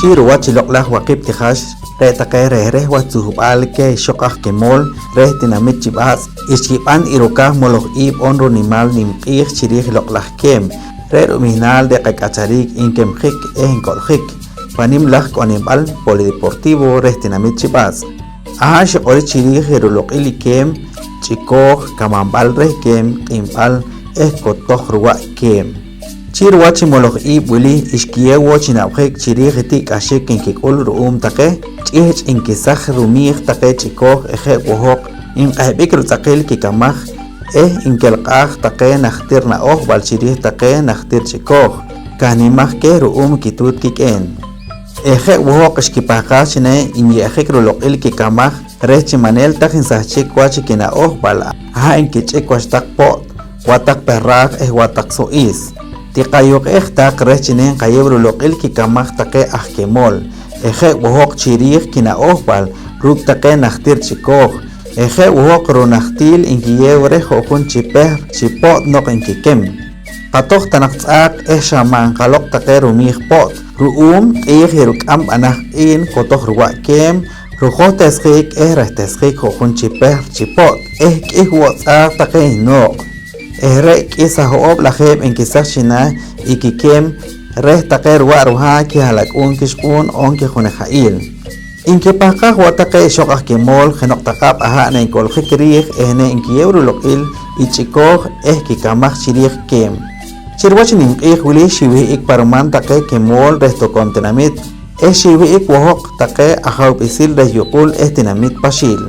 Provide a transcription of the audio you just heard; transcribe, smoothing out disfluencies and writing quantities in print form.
Chiruwa chiloklah wakip tihash retake reh watsuhubal ke shokah kemol reh tinamit chibas ichipan irukah moloh ib onro nimal nimqih chirih loklah kem re ruminal de kakacharik inkem hik kolhik panim lah konibal polideportivo reh tinamit chibas ahash ori chirih rulokili kem chikoh kamambal reh kem imbal kotoh ruwa kem Chiruwa chimoloh ib wili ishkiyewo chinawhek chirih etik ashik inkikul ruum take ch'ich inkisaj rumih take chikoh wohok inqahbik rutzakil kikamaj inkelqaj take najtir naoj bal chirih take najtir chikoh kanimaj ke ruum kitut kik'en wohok ishkipajaj chine inyejik ruloq'il kikamaj reh chimanel tak insajchik wach kinaoj bal inkich'ik wach tak pot watak perraj watak so'is Tikayok tak reh chinen kayebro lokil kikamaj take ahkemol wohok chirih kinaojbal ruk take najtir chikoh wohok runajtil inkiyew reh jojun chipeh chipot nok inkikem qatoj tanaqtz'aq shaman qalok take rumih pot ru'um ruk'am b'anaj q'in kotoj ruwa' kem rujoj tesqik reh tesqik jojun chipeh chipot k'ih wotz'aq take nok re k'isa jo'ob lajeb inkisaj china ikikem reh take ruwa' ruja kijalak'un kixq'un on kijuneja'il inkipajqaj wa take ixoq'aj kemol jenoq taqab aja' ne inkoljik rij ne inkiyew ruloq'il ich'ikoj kikamaj chirij kem chirwach nimq'ij wili xiwih'ik paruman take kemol reh tokon tinamit xiwih'ik wojoq take ajawb'isil reh yuqul tinamit paxil